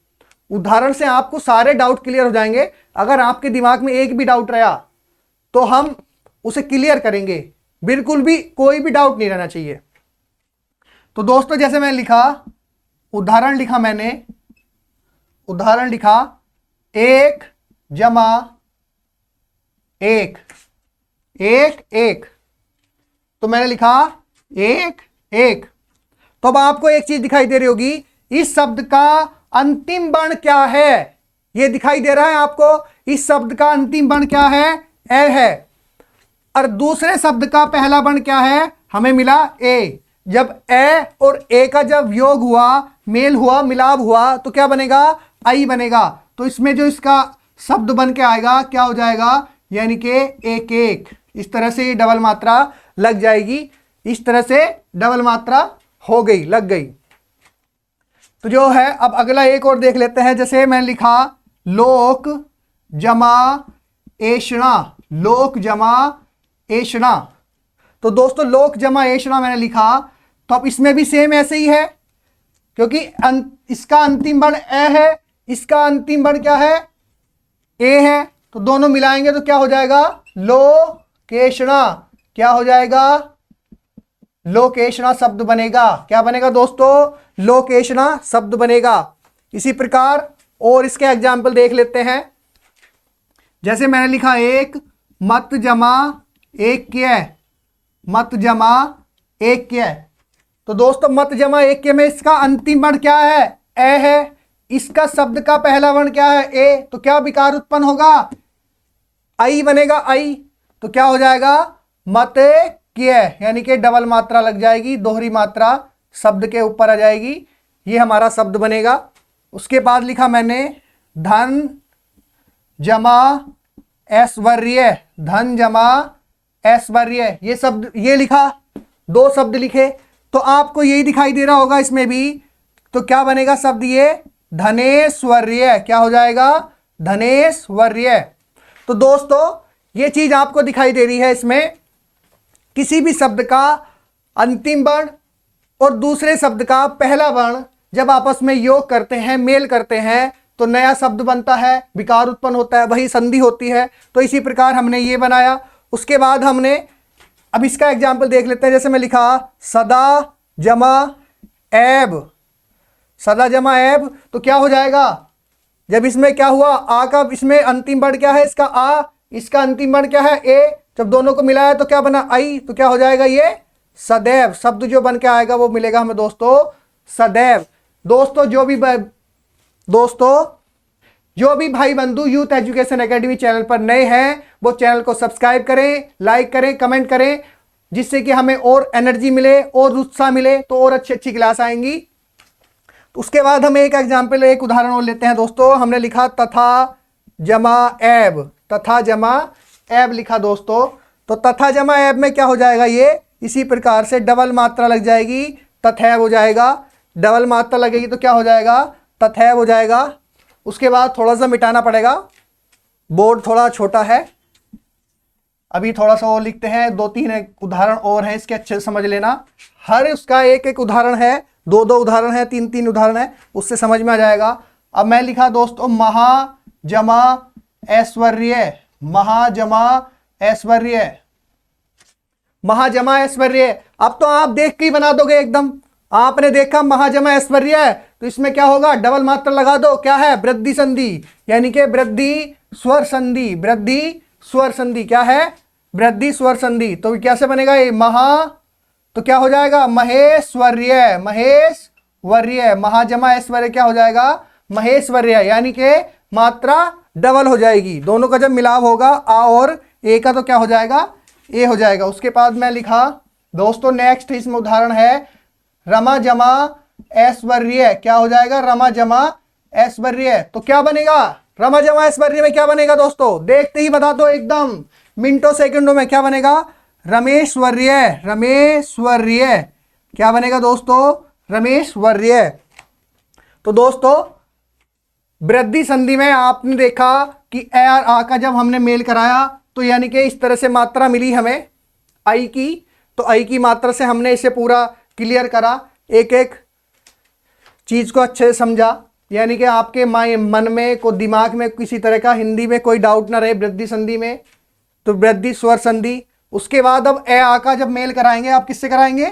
उदाहरण से आपको सारे डाउट क्लियर हो जाएंगे। अगर आपके दिमाग में एक भी डाउट रहा तो हम उसे क्लियर करेंगे, बिल्कुल भी कोई भी डाउट नहीं रहना चाहिए। तो दोस्तों जैसे मैंने लिखा, उदाहरण लिखा मैंने, उदाहरण लिखा 1 जमा 1, 1 1, तो मैंने लिखा 1 1। तो अब आपको एक चीज दिखाई दे रही होगी, इस शब्द का अंतिम वर्ण क्या है, ये दिखाई दे रहा है आपको, इस शब्द का अंतिम वर्ण क्या है, ए है, और दूसरे शब्द का पहला वर्ण क्या है, हमें मिला ए। जब ए और ए का जब योग हुआ, मेल हुआ, मिलाप हुआ, तो क्या बनेगा, आई बनेगा। तो इसमें जो इसका शब्द बन के आएगा क्या हो जाएगा, यानी कि 1 1। इस तरह से ये डबल मात्रा लग जाएगी, इस तरह से डबल मात्रा हो गई, लग गई। तो जो है अब अगला एक और देख लेते हैं। जैसे मैंने लिखा लोक जमा एषणा, लोक जमा एषणा। तो दोस्तों लोक जमा एषणा मैंने लिखा, तो अब इसमें भी सेम ऐसे ही है, क्योंकि इसका अंतिम वर्ण ए है, इसका अंतिम वर्ण क्या है, ए है, तो दोनों मिलाएंगे तो क्या हो जाएगा, लोकेषणा। क्या हो जाएगा, लोकेषणा शब्द बनेगा। क्या बनेगा दोस्तों, लोकेषणा शब्द बनेगा। इसी प्रकार और इसके एग्जाम्पल देख लेते हैं। जैसे मैंने लिखा 1 मत जमा 1 क्य, मत जमा 1 क्य। तो दोस्तों मत जमा 1 क्य में इसका अंतिम वर्ण क्या है, ए है, इसका शब्द का पहला वर्ण क्या है, ए, तो क्या विकार उत्पन्न होगा, आई बनेगा, आई। तो क्या हो जाएगा, मत क्य, यानी कि डबल मात्रा लग जाएगी, दोहरी मात्रा शब्द के ऊपर आ जाएगी, ये हमारा शब्द बनेगा। उसके बाद लिखा मैंने धन जमा ऐश्वर्य, धन जमा ऐश्वर्य, ये शब्द, ये लिखा, 2 शब्द लिखे, तो आपको यही दिखाई दे रहा होगा इसमें भी। तो क्या बनेगा शब्द, ये धनेश्वर्य। क्या हो जाएगा, धनेश्वर्य। तो दोस्तों ये चीज आपको दिखाई दे रही है, इसमें किसी भी शब्द का अंतिम वर्ण और दूसरे शब्द का पहला वर्ण जब आपस में योग करते हैं, मेल करते हैं, तो नया शब्द बनता है, विकार उत्पन्न होता है, वही संधि होती है। तो इसी प्रकार हमने ये बनाया। उसके बाद हमने अब इसका एग्जाम्पल देख लेते हैं। जैसे मैं लिखा सदा जमा एब, सदा जमा एब, तो क्या हो जाएगा, जब इसमें क्या हुआ, आ का इसमें अंतिम वर्ण क्या है, इसका आ, इसका अंतिम वर्ण क्या है, ए, जब दोनों को मिलाया तो क्या बना, आई, तो क्या हो जाएगा, ये सदैव शब्द जो बन के आएगा वो मिलेगा हमें दोस्तों सदैव। दोस्तों जो भी भाई बंधु यूथ एजुकेशन एकेडमी चैनल पर नए हैं वो चैनल को सब्सक्राइब करें, लाइक करें, कमेंट करें, जिससे कि हमें और एनर्जी मिले और उत्साह मिले, तो और अच्छी अच्छी क्लास आएंगी। तो उसके बाद हम एक एग्जाम्पल, एक उदाहरण और लेते हैं दोस्तों। हमने लिखा तथा जमा एब, तथा जमा एब लिखा दोस्तों। तो तथा जमा एब में क्या हो जाएगा, ये इसी प्रकार से डबल मात्रा लग जाएगी, तथैव हो जाएगा। डबल मात्रा लगेगी तो क्या हो जाएगा, तथैव हो जाएगा। उसके बाद थोड़ा सा मिटाना पड़ेगा, बोर्ड थोड़ा छोटा है, अभी थोड़ा सा और लिखते हैं। 2-3 उदाहरण और हैं, इसके अच्छे से समझ लेना। हर उसका एक एक उदाहरण है, 2-2 उदाहरण है, 3-3 उदाहरण है, उससे समझ में आ जाएगा। अब मैं लिखा दोस्तों महा जमा ऐश्वर्य, महाजमा ऐश्वर्य, महाजमा ऐश्वर्य। अब तो आप देख के ही बना दोगे एकदम। आपने देखा महाजमा ऐश्वर्य, तो इसमें क्या होगा, डबल मात्रा लगा दो, क्या है, वृद्धि संधि, यानी कि वृद्धि स्वर संधि, वृद्धि स्वर संधि क्या है, वृद्धि स्वर संधि। तो कैसे बनेगा ये महा, तो क्या हो जाएगा, महेश्वर्य, महेश्वर्य, महाजमा ऐश्वर्य क्या हो जाएगा, महेश्वर्य, यानी कि मात्रा डबल हो जाएगी। दोनों का जब मिलाप होगा आ और ए का, तो क्या हो जाएगा, ए हो जाएगा। उसके बाद मैं लिखा दोस्तों नेक्स्ट इसमें उदाहरण है रमा जमा ऐश्वर्य, क्या हो जाएगा, रमा जमा ऐश्वर्य। तो क्या बनेगा, रमा जमा ऐश्वर्य में क्या बनेगा दोस्तों, देखते ही बता दो एकदम, मिनटों सेकंडों में क्या बनेगा? रमेश्वर्य, रमेश्वर्य। क्या बनेगा दोस्तों? रमेश्वर्य। तो दोस्तों वृद्धि संधि में आपने देखा कि ए और आ का जब हमने मेल कराया तो यानी कि इस तरह से मात्रा मिली हमें आई की। तो आई की मात्रा से हमने इसे पूरा क्लियर करा, एक एक चीज को अच्छे से समझा, यानी कि आपके मन में को दिमाग में किसी तरह का हिंदी में कोई डाउट ना रहे वृद्धि संधि में। तो वृद्धि स्वर संधि। उसके बाद अब ए आ का जब मेल कराएंगे, आप किससे कराएंगे?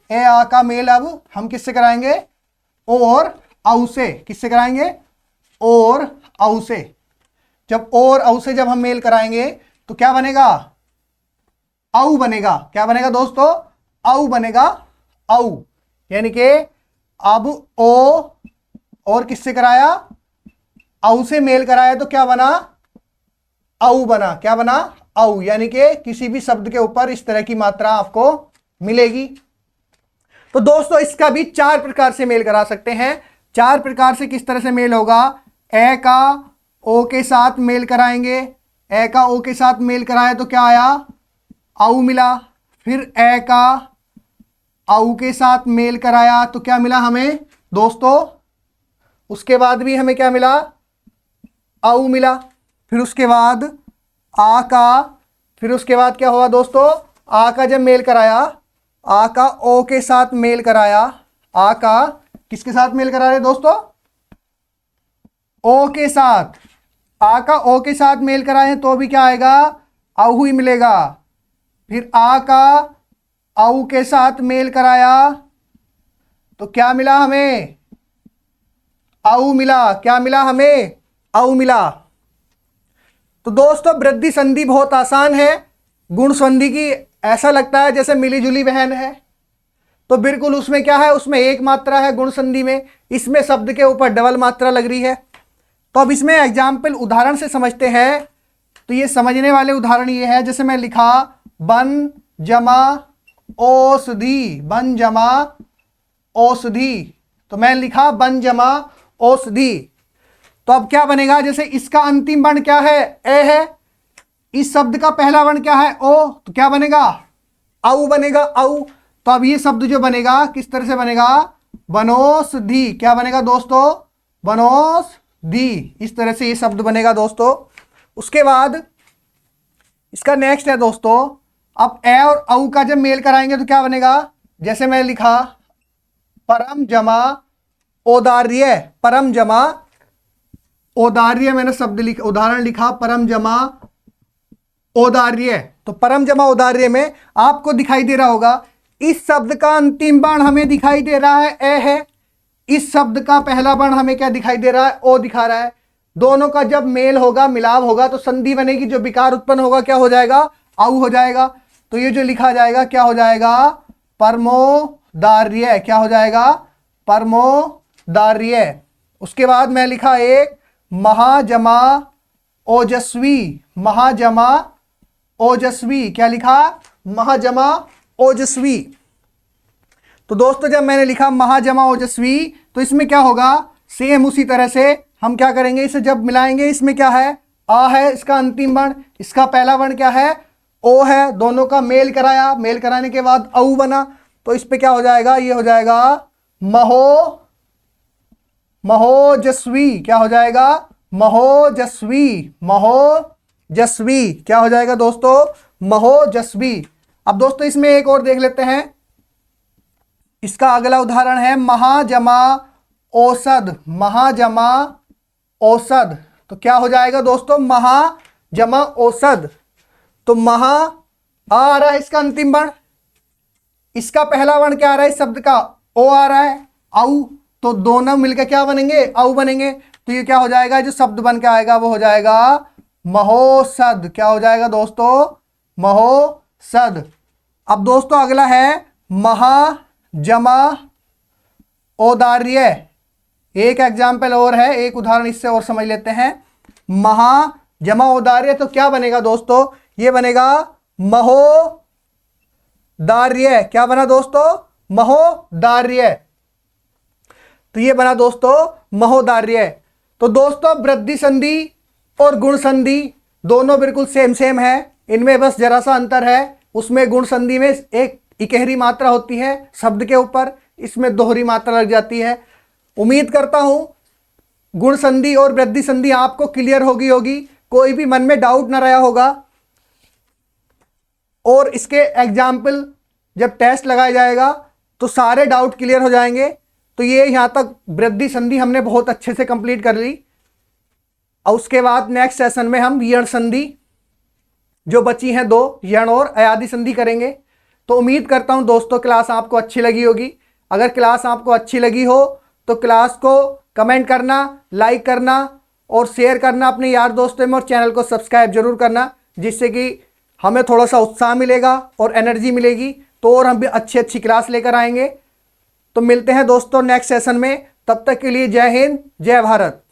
ए आ का मेल अब हम किससे कराएंगे? ओ और औ से। किससे कराएंगे? ओ और औ से। जब ओ और औ से जब हम मेल कराएंगे तो क्या बनेगा? औ बनेगा। क्या बनेगा दोस्तों? औ बनेगा, औ। यानी कि अब ओ और किससे कराया? औ से मेल कराया तो क्या बना? औ बना। क्या बना? औ। यानी कि किसी भी शब्द के ऊपर इस तरह की मात्रा आपको मिलेगी। तो दोस्तों इसका भी 4 प्रकार से मेल करा सकते हैं। 4 प्रकार से किस तरह से मेल होगा? ए का ओ के साथ मेल कराएंगे, ए का ओ के साथ मेल कराया तो क्या आया? औ मिला। फिर ए का औ के साथ मेल कराया तो क्या मिला हमें दोस्तों? उसके बाद भी हमें क्या मिला? औ मिला। फिर उसके बाद आ का, फिर उसके बाद क्या हुआ दोस्तों? आ का जब मेल कराया, आ का ओ के साथ मेल कराया, आ का किसके साथ मेल करा रहे दोस्तों? ओ के साथ। आ का ओ के साथ मेल कराए तो भी क्या आएगा? औ ही मिलेगा। फिर आ का औ के साथ मेल कराया तो क्या मिला हमें? औ मिला। क्या मिला हमें? औ मिला। तो दोस्तों वृद्धि संधि बहुत आसान है। गुण संधि की ऐसा लगता है जैसे मिली जुली बहन है, तो बिल्कुल उसमें क्या है? उसमें एक मात्रा है गुण संधि में, इसमें शब्द के ऊपर डबल मात्रा लग रही है। तो अब इसमें एग्जाम्पल उदाहरण से समझते हैं। तो ये समझने वाले उदाहरण ये है, जैसे मैं लिखा बन जमा औषधि, बन जमा औषधि। तो मैं लिखा बन जमा औषधि। तो अब क्या बनेगा? जैसे इसका अंतिम वर्ण क्या है? ए है। इस शब्द का पहला वर्ण क्या है? ओ। तो क्या बनेगा? औ बनेगा, औ। तो अब ये शब्द जो बनेगा किस तरह से बनेगा? बनौषधि। क्या बनेगा दोस्तों? बनौषधि। इस तरह से ये शब्द बनेगा दोस्तों। उसके बाद इसका नेक्स्ट है दोस्तों, अब ए और औ का जब मेल कराएंगे तो क्या बनेगा? जैसे मैं लिखा परम जमा औदार्य, परम जमा औदार्य, मैंने शब्द लिखा, उदाहरण लिखा परम जमा औदार्य। तो परम जमा औदार्य में आपको दिखाई दे रहा होगा इस शब्द का अंतिम वर्ण हमें दिखाई दे रहा है ए है, इस शब्द का पहला वर्ण हमें क्या दिखाई दे रहा है? ओ दिखा रहा है। दोनों का जब मेल होगा, मिलाप होगा तो संधि बनेगी, जो विकार उत्पन्न होगा क्या हो जाएगा? औ हो जाएगा। तो ये जो लिखा जाएगा क्या हो जाएगा? परमोदार्य। क्या हो जाएगा? परमोदार्य। उसके बाद मैं लिखा एक महाजमा ओजस्वी, महाजमा ओजस्वी। क्या लिखा? महाजमा ओजस्वी। तो दोस्तों जब मैंने लिखा महाजमा ओजस्वी तो इसमें क्या होगा? सेम उसी तरह से हम क्या करेंगे? इसे जब मिलाएंगे, इसमें क्या है? आ है इसका अंतिम वर्ण, इसका पहला वर्ण क्या है? ओ है। दोनों का मेल कराया, मेल कराने के बाद औ बना। तो इस पे क्या हो जाएगा? ये हो जाएगा महोजस्वी। क्या हो जाएगा? महोजस्वी, महोजस्वी। क्या हो जाएगा दोस्तों? महोजस्वी। अब दोस्तों इसमें एक और देख लेते हैं। इसका अगला उदाहरण है महाजमा औषध, महाजमा औषध। तो क्या हो जाएगा दोस्तों? महाजमा औषध। तो महा आ रहा है इसका अंतिम वर्ण, इसका पहला वर्ण क्या आ रहा है? इस शब्द का ओ आ रहा है, औ। तो दोनों मिलकर क्या बनेंगे? औ बनेंगे। तो ये क्या हो जाएगा? जो शब्द बन के आएगा वो हो जाएगा महोषध। क्या हो जाएगा दोस्तों? महोषध। अब दोस्तों अगला है महाजमा औदार्य। एक एग्जाम्पल और है, एक उदाहरण इससे और समझ लेते हैं। महाजमा औदार्य तो क्या बनेगा दोस्तों? ये बनेगा महोदार्य। क्या बना दोस्तों? महोदार्य। तो ये बना दोस्तों महोदार्य। तो दोस्तों वृद्धि संधि और गुण संधि दोनों बिल्कुल सेम सेम है। इनमें बस जरा सा अंतर है, उसमें गुण संधि में एक इकहरी मात्रा होती है शब्द के ऊपर, इसमें दोहरी मात्रा लग जाती है। उम्मीद करता हूं गुण संधि और वृद्धि संधि आपको क्लियर होगी, कोई भी मन में डाउट ना रहा होगा। और इसके एग्जाम्पल जब टेस्ट लगाया जाएगा तो सारे डाउट क्लियर हो जाएंगे। तो ये यहाँ तक वृद्धि संधि हमने बहुत अच्छे से कंप्लीट कर ली। और उसके बाद नेक्स्ट सेशन में हम यण संधि जो बची हैं 2, यण और अयादि संधि करेंगे। तो उम्मीद करता हूं दोस्तों क्लास आपको अच्छी लगी होगी। अगर क्लास आपको अच्छी लगी हो तो क्लास को कमेंट करना, लाइक करना और शेयर करना अपने यार दोस्तों में, और चैनल को सब्सक्राइब जरूर करना, जिससे कि हमें थोड़ा सा उत्साह मिलेगा और एनर्जी मिलेगी, तो और हम भी अच्छी अच्छी क्लास लेकर आएंगे। तो मिलते हैं दोस्तों नेक्स्ट सेशन में, तब तक के लिए जय हिंद, जय भारत।